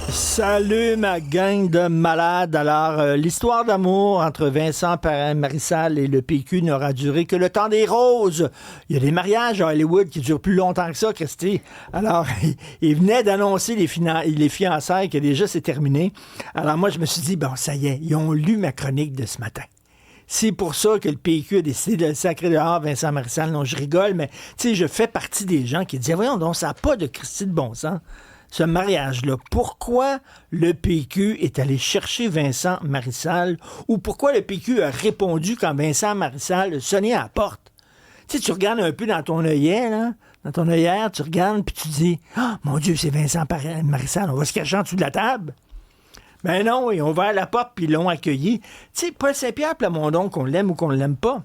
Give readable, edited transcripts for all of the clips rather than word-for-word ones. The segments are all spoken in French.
Salut ma gang de malades. Alors, l'histoire d'amour entre Vincent Marissal et le PQ n'aura duré que le temps des roses. Il y a des mariages à Hollywood qui durent plus longtemps que ça, Christy. Alors, il venait d'annoncer les fiançailles que déjà c'est terminé. Alors moi, je me suis dit, bon, ça y est, ils ont lu ma chronique de ce matin. C'est pour ça que le PQ a décidé de le sacrer dehors, Vincent Marissal. Non, je rigole, mais tu sais, je fais partie des gens qui disaient, voyons donc, ça n'a pas de Christy de bon sens. Ce mariage-là. Pourquoi le PQ est allé chercher Vincent Marissal ou pourquoi le PQ a répondu quand Vincent Marissal sonnait à la porte? Tu sais, tu regardes un peu dans ton œillet, là, dans ton œillère, tu regardes puis tu dis « Ah, mon Dieu, c'est Vincent Marissal, on va se cacher en dessous de la table. » Ben non, ils ont ouvert la porte puis ils l'ont accueilli. Tu sais, Paul Saint-Pierre Plamondon, qu'on l'aime ou qu'on ne l'aime pas,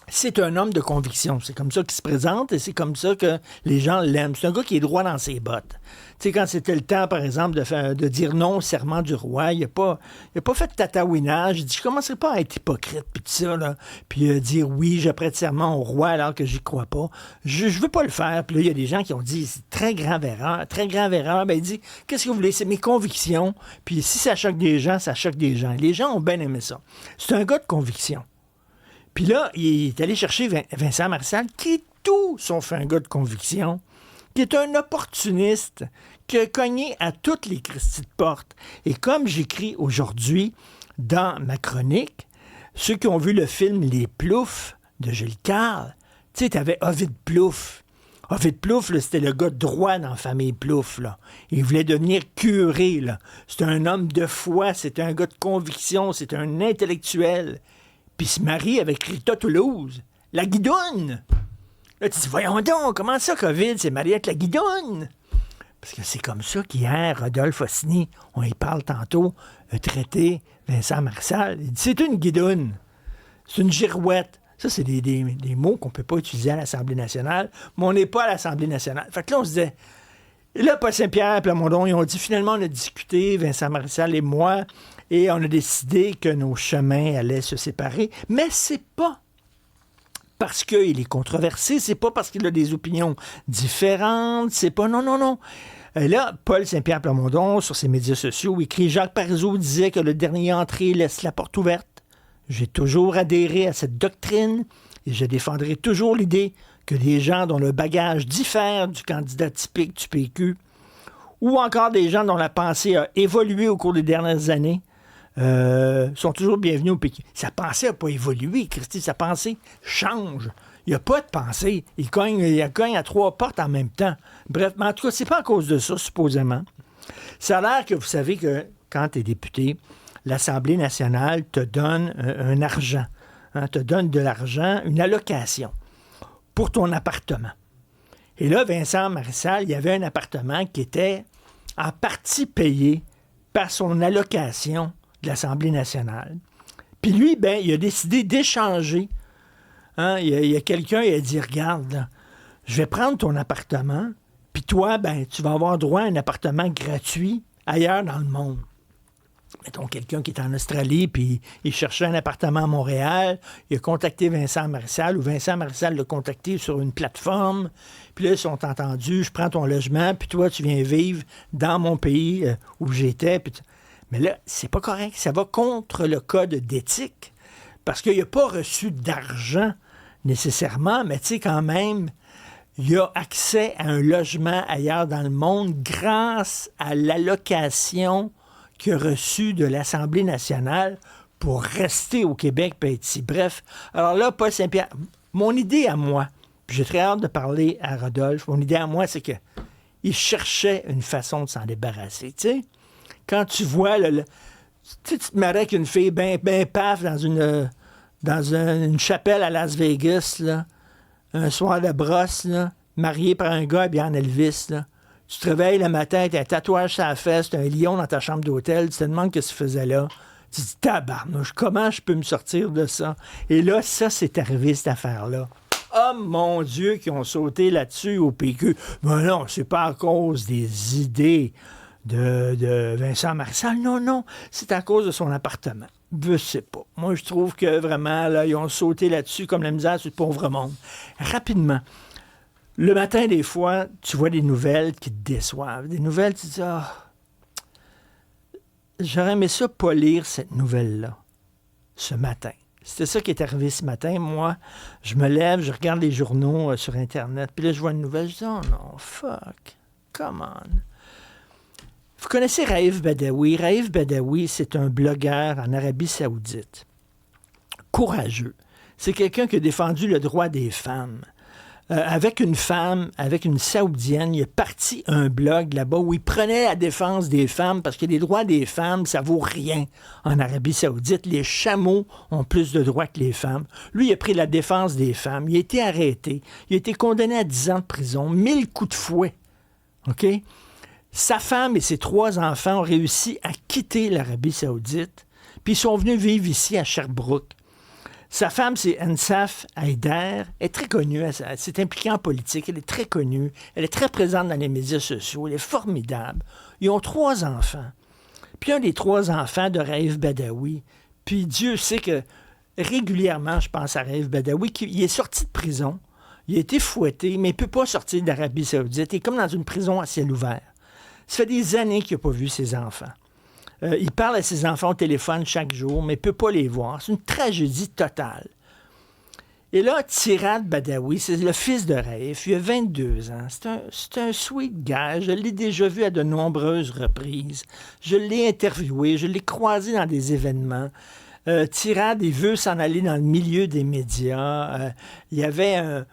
c'est un homme de conviction. C'est comme ça qu'il se présente et c'est comme ça que les gens l'aiment. C'est un gars qui est droit dans ses bottes. Tu sais, quand c'était le temps, par exemple, de dire non au serment du roi, il n'a pas fait de tatouinage. Il dit, je ne commencerai pas à être hypocrite, puis tout ça, là. Puis dire oui, je prête serment au roi alors que j'y crois pas. Je veux pas le faire. Puis là, il y a des gens qui ont dit, c'est très grave erreur, très grave erreur. Ben, il dit, qu'est-ce que vous voulez? C'est mes convictions. Puis si ça choque des gens, ça choque des gens. Les gens ont bien aimé ça. C'est un gars de conviction. Puis là, il est allé chercher Vincent Marissal, qui est tout sauf un gars de conviction, qui est un opportuniste, qui a cogné à toutes les Christie de porte. Et comme j'écris aujourd'hui dans ma chronique, ceux qui ont vu le film Les Ploufs de Jules Carle, tu sais, t'avais Ovid Plouffe. Ovid Plouffe, là, c'était le gars droit dans la famille Plouffe, là. Il voulait devenir curé, là. C'était un homme de foi, c'était un gars de conviction, c'était un intellectuel. Puis il se marie avec Rita Toulouse, la guidoune. Là, tu te dis, voyons donc, comment ça, Covid s'est marié avec la guidoune? Parce que c'est comme ça qu'hier, Rodolphe Ossini, on y parle tantôt, a traité Vincent Marissal. Il dit, c'est une guidoune. C'est une girouette. Ça, c'est des mots qu'on ne peut pas utiliser à l'Assemblée nationale, mais on n'est pas à l'Assemblée nationale. Fait que là, on se disait, et là, Paul Saint-Pierre et Plamondon, ils ont dit, finalement, on a discuté, Vincent Marissal et moi, et on a décidé que nos chemins allaient se séparer. Mais c'est pas parce qu'il est controversé, c'est pas parce qu'il a des opinions différentes, c'est pas... Non. Et là, Paul Saint-Pierre Plamondon, sur ses médias sociaux, écrit « Jacques Parizeau disait que le dernier entré laisse la porte ouverte. J'ai toujours adhéré à cette doctrine et je défendrai toujours l'idée que les gens dont le bagage diffère du candidat typique du PQ ou encore des gens dont la pensée a évolué au cours des dernières années sont toujours bienvenus au PQ. » Sa pensée n'a pas évolué, Christy. Sa pensée change. Il n'y a pas de pensée. Il cogne à 3 portes en même temps. Bref, mais en tout cas, c'est pas à cause de ça, supposément. Ça a l'air que vous savez que quand tu es député, l'Assemblée nationale te donne un argent. Te donne de l'argent, une allocation pour ton appartement. Et là, Vincent Marissal, il y avait un appartement qui était en partie payé par son allocation de l'Assemblée nationale. Puis lui, ben, il a décidé d'échanger. Il y a quelqu'un, il a dit, regarde, là, je vais prendre ton appartement, puis toi, ben, tu vas avoir droit à un appartement gratuit ailleurs dans le monde. Mettons quelqu'un qui est en Australie, puis il cherchait un appartement à Montréal, il a contacté Vincent Marissal, ou Vincent Marissal l'a contacté sur une plateforme, puis là, ils sont entendus, je prends ton logement, puis toi, tu viens vivre dans mon pays où j'étais. Mais là, c'est pas correct, ça va contre le code d'éthique, parce qu'il n'a pas reçu d'argent nécessairement, mais tu sais, quand même, il a accès à un logement ailleurs dans le monde grâce à l'allocation qu'il a reçue de l'Assemblée nationale pour rester au Québec et être ici. Bref, alors là, Paul Saint-Pierre, mon idée à moi, puis j'ai très hâte de parler à Rodolphe, mon idée à moi, c'est qu'il cherchait une façon de s'en débarrasser. Tu sais, quand tu vois, tu te maries avec une fille ben paf dans une chapelle à Las Vegas, là, un soir de brosse, là, marié par un gars bien en Elvis, là. Tu te réveilles le matin, tu as un tatouage sur la fesse, tu as un lion dans ta chambre d'hôtel, tu te demandes ce que tu faisais là. Tu te dis, tabarnouche, comment je peux me sortir de ça? Et là, ça, c'est arrivé, cette affaire-là. Oh mon Dieu, qui ont sauté là-dessus au PQ. Mais non, c'est pas à cause des idées de Vincent Marissal. Non, c'est à cause de son appartement. Je sais pas. Moi, je trouve que vraiment, là, ils ont sauté là-dessus comme la misère sur le pauvre monde. Rapidement. Le matin, des fois, tu vois des nouvelles qui te déçoivent. Des nouvelles, tu te dis, j'aurais aimé ça pas lire cette nouvelle-là, ce matin. C'était ça qui est arrivé ce matin. Moi, je me lève, je regarde les journaux sur Internet, puis là, je vois une nouvelle, je dis « Oh non, fuck, come on ». Vous connaissez Raif Badawi. Raif Badawi, c'est un blogueur en Arabie Saoudite. Courageux. C'est quelqu'un qui a défendu le droit des femmes. Avec une femme, avec une Saoudienne, il a parti un blog là-bas où il prenait la défense des femmes parce que les droits des femmes, ça vaut rien en Arabie Saoudite. Les chameaux ont plus de droits que les femmes. Lui, il a pris la défense des femmes. Il a été arrêté. Il a été condamné à 10 ans de prison, 1000 coups de fouet. OK? Sa femme et ses 3 enfants ont réussi à quitter l'Arabie Saoudite, puis ils sont venus vivre ici à Sherbrooke. Sa femme, c'est Ensaf Haider, elle est très connue, elle s'est impliquée en politique, elle est très connue, elle est très présente dans les médias sociaux, elle est formidable. Ils ont 3 enfants. Puis un des 3 enfants de Raif Badawi, puis Dieu sait que régulièrement, je pense à Raif Badawi, il est sorti de prison, il a été fouetté, mais il ne peut pas sortir d'Arabie Saoudite, il est comme dans une prison à ciel ouvert. Ça fait des années qu'il n'a pas vu ses enfants. Il parle à ses enfants au téléphone chaque jour, mais il ne peut pas les voir. C'est une tragédie totale. Et là, Tirad Badawi, c'est le fils de Raif, il a 22 ans. C'est un sweet guy. Je l'ai déjà vu à de nombreuses reprises. Je l'ai interviewé, je l'ai croisé dans des événements. Tirad, il veut s'en aller dans le milieu des médias. Il y avait un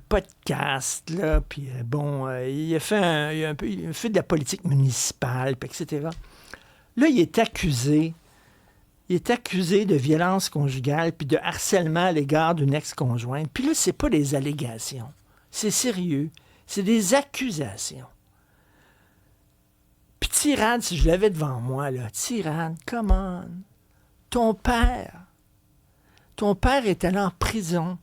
podcast, là, puis il a fait de la politique municipale, etc. Là, il est accusé de violence conjugale puis de harcèlement à l'égard d'une ex-conjointe. Puis là, c'est pas des allégations. C'est sérieux. C'est des accusations. Puis Tirad, si je l'avais devant moi, là, Tirad, come on. Ton père est allé en prison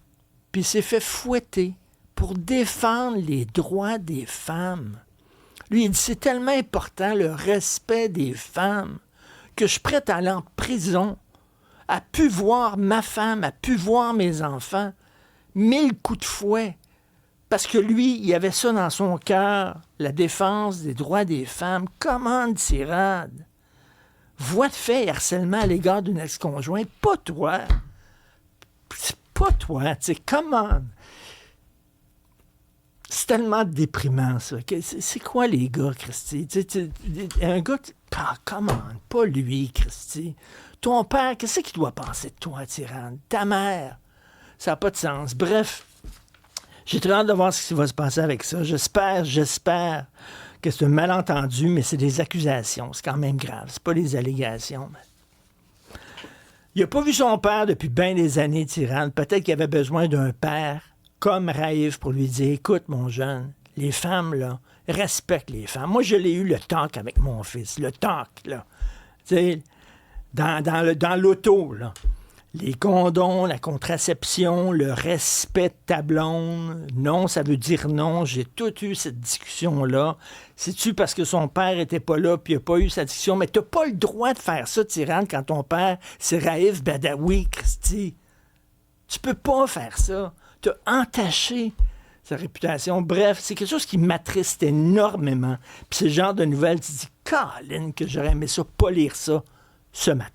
puis il s'est fait fouetter pour défendre les droits des femmes. Lui, il dit, c'est tellement important le respect des femmes que je suis prêt à aller en prison, à pu voir ma femme, à pu voir mes enfants, 1000 coups de fouet. Parce que lui, il avait ça dans son cœur, la défense des droits des femmes. Comment, Tirad? Voie de fait et harcèlement à l'égard d'une ex-conjointe, pas toi. C'est pas toi, tu sais, comment? C'est tellement déprimant, ça. C'est quoi, les gars, Christy? Un gars... Ah, comment? Pas lui, Christy. Ton père, qu'est-ce qu'il doit penser de toi, Tirad? Ta mère? Ça n'a pas de sens. Bref, j'ai très hâte de voir ce qui va se passer avec ça. J'espère que c'est un malentendu, mais c'est des accusations. C'est quand même grave. C'est pas des allégations. Il n'a pas vu son père depuis bien des années, Tirad. Peut-être qu'il avait besoin d'un père comme Raif pour lui dire, écoute, mon jeune, les femmes, là, respecte les femmes. Moi, je l'ai eu le talk avec mon fils. Le talk, là. Tu sais, dans l'auto, là. Les condoms, la contraception, le respect de ta blonde. Non, ça veut dire non. J'ai tout eu cette discussion-là. C'est-tu parce que son père était pas là puis il n'a pas eu cette discussion? Mais t'as pas le droit de faire ça, Tirad, quand ton père, c'est Raif Badawi, Christy. Tu peux pas faire ça. T'as entaché sa réputation. Bref, c'est quelque chose qui m'attriste énormément. Puis c'est le genre de nouvelles, tu dis, Colin, que j'aurais aimé ça, pas lire ça ce matin.